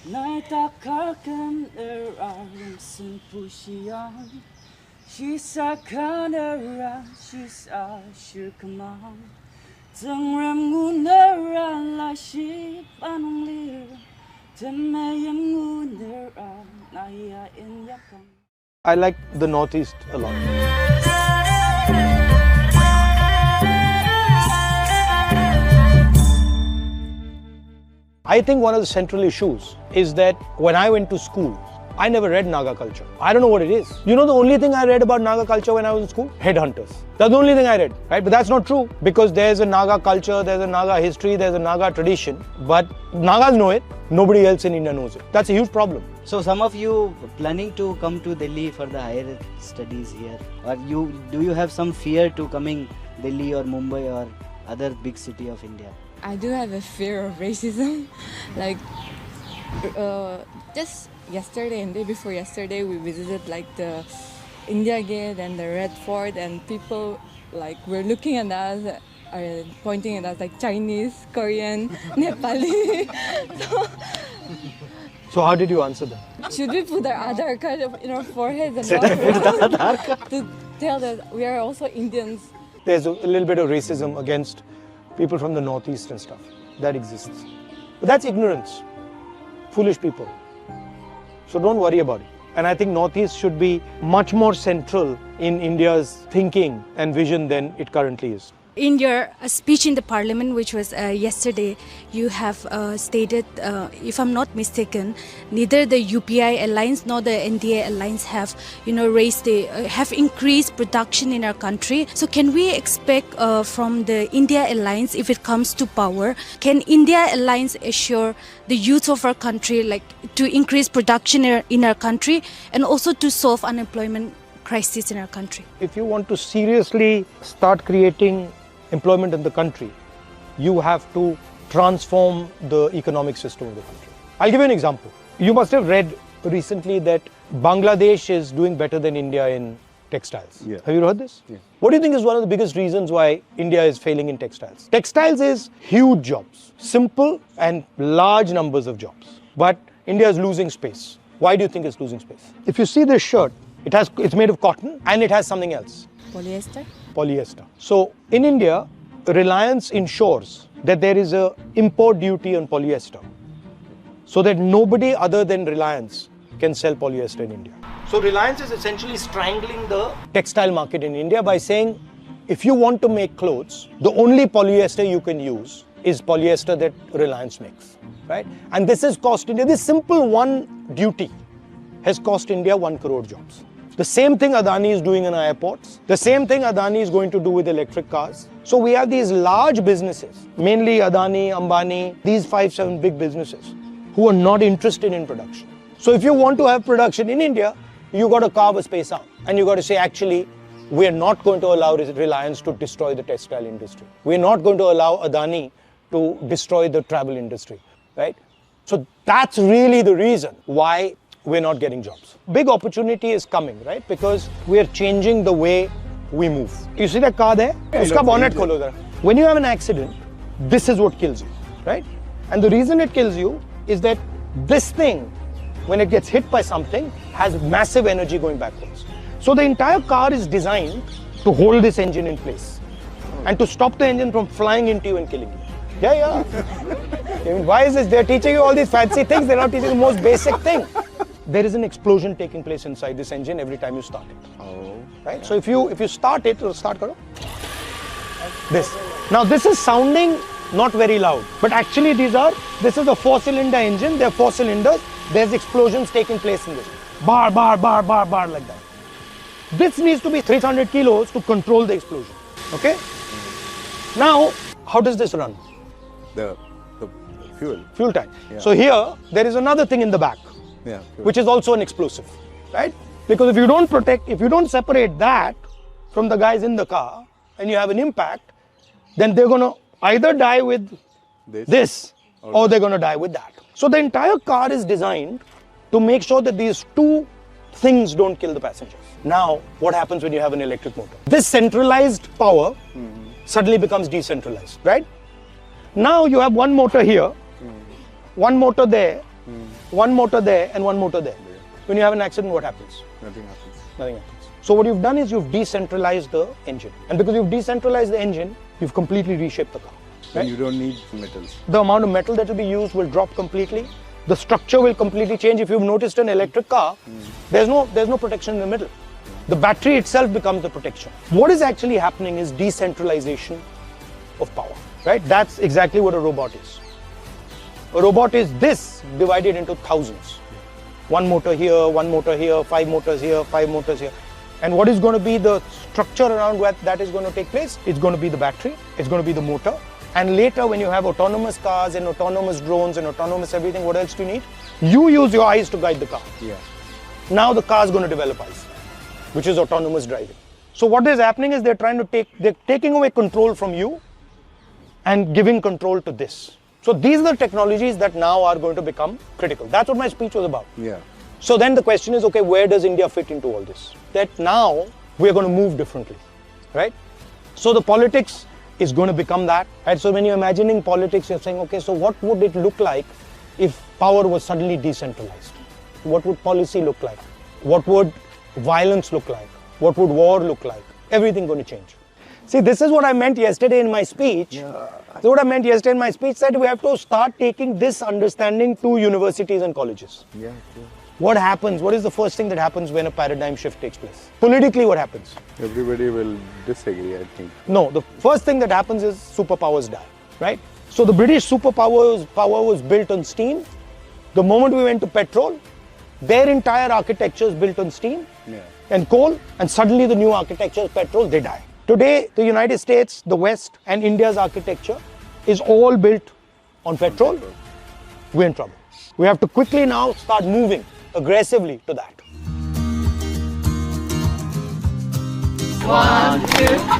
Naitakarkan sun pushiyan. She's a kanara, she's a shirkamang. Tangram gunera la shi panong lir. Temayam gunera naya in yakam. I like the Northeast a lot. I think one of the central issues is that when I went to school, I never read Naga culture. I don't know what it is. You know the only thing I read about Naga culture when I was in school? Headhunters. That's the only thing I read, right? But that's not true because there's a Naga culture, there's a Naga history, there's a Naga tradition. But Nagas know it, nobody else in India knows it. That's a huge problem. So some of you planning to come to Delhi for the higher studies here? Or do you have some fear to coming Delhi or Mumbai or other big city of India? I do have a fear of racism. Like, just yesterday and day before yesterday, we visited like the India Gate and the Red Fort, and people like were looking at us, pointing at us like Chinese, Korean, Nepali. So how did you answer them? Should we put our Aadhaar card in our foreheads and to tell that we are also Indians? There's a little bit of racism against people from the Northeast and stuff. That exists. But that's ignorance. Foolish people. So don't worry about it. And I think Northeast should be much more central in India's thinking and vision than it currently is. In your speech in the parliament, which was yesterday, you have stated, if I'm not mistaken, neither the UPI alliance nor the NDA alliance have, have increased production in our country. So can we expect from the India alliance, if it comes to power, can India alliance assure the youth of our country, like to increase production in our country and also to solve unemployment crisis in our country? If you want to seriously start creating employment in the country, you have to transform the economic system of the country. I'll give you an example. You must have read recently that Bangladesh is doing better than India in textiles. Yeah. Have you heard this? Yeah. What do you think is one of the biggest reasons why India is failing in textiles? Textiles is huge jobs, simple and large numbers of jobs. But India is losing space. Why do you think it's losing space? If you see this shirt, it's made of cotton and it has something else. Polyester? Polyester. So in India, Reliance ensures that there is a import duty on polyester so that nobody other than Reliance can sell polyester in India. So Reliance is essentially strangling the textile market in India by saying, if you want to make clothes, the only polyester you can use is polyester that Reliance makes, right? And this has cost India, this simple one duty has cost India 1 crore jobs. The same thing Adani is doing in our airports. The same thing Adani is going to do with electric cars. So we have these large businesses, mainly Adani, Ambani, these 5-7 big businesses who are not interested in production. So if you want to have production in India, you got to carve a space out. And you got to say, actually, we are not going to allow Reliance to destroy the textile industry. We are not going to allow Adani to destroy the travel industry, right? So that's really the reason why we're not getting jobs. Big opportunity is coming, right? Because we're changing the way we move. You see that car there? Uska bonnet kholo zara. When you have an accident, this is what kills you, right? And the reason it kills you is that this thing, when it gets hit by something, has massive energy going backwards. So the entire car is designed to hold this engine in place and to stop the engine from flying into you and killing you. Yeah. I mean, why is this? They're teaching you all these fancy things. They're not teaching the most basic thing. There is an explosion taking place inside this engine every time you start it. Oh. Right? So if you start it, start karo. This. Now this is sounding not very loud, but actually this is a 4-cylinder engine. There are 4 cylinders. There's explosions taking place in this. Bar like that. This needs to be 300 kilos to control the explosion. Okay? Now, how does this run? The fuel. Fuel tank. Yeah. So here, there is another thing in the back. Yeah. Fuel. Which is also an explosive, right? Because if you don't separate that from the guys in the car and you have an impact, then they're going to either die with this or they're going to die with that. So the entire car is designed to make sure that these two things don't kill the passengers. Now, what happens when you have an electric motor? This centralized power suddenly becomes decentralized, right? Now you have one motor here, one motor there, one motor there and one motor there. When you have an accident, what happens? Nothing happens. Nothing happens. So what you've done is you've decentralized the engine. And because you've decentralized the engine, you've completely reshaped the car. And you don't need metals. The amount of metal that will be used will drop completely. The structure will completely change. If you've noticed an electric car, there's no protection in the middle. The battery itself becomes the protection. What is actually happening is decentralization of power, right? That's exactly what a robot is. A robot is this divided into thousands. One motor here, 5 motors here, 5 motors here. And what is going to be the structure around where that is going to take place? It's going to be the battery, it's going to be the motor. And later when you have autonomous cars and autonomous drones and autonomous everything, what else do you need? You use your eyes to guide the car. Yeah. Now the car is going to develop eyes, which is autonomous driving. So what is happening is they're taking away control from you and giving control to this. So these are the technologies that now are going to become critical. That's what my speech was about. Yeah. So then the question is, okay, where does India fit into all this? That now we're going to move differently, right? So the politics is going to become that, right? So when you're imagining politics, you're saying, okay, so what would it look like if power was suddenly decentralized? What would policy look like? What would violence look like? What would war look like? Everything going to change. See, this is what I meant yesterday in my speech. This is what I meant yesterday in my speech, that we have to start taking this understanding to universities and colleges. Yeah. True. What happens? What is the first thing that happens when a paradigm shift takes place? Politically, what happens? Everybody will disagree, I think. No, the first thing that happens is superpowers die, right? So the British power was built on steam. The moment we went to petrol, their entire architecture is built on steam and coal, and suddenly the new architecture is petrol, they die. Today, the United States, the West, and India's architecture is all built on petrol. We're in trouble. We have to quickly now start moving aggressively to that. 1, 2.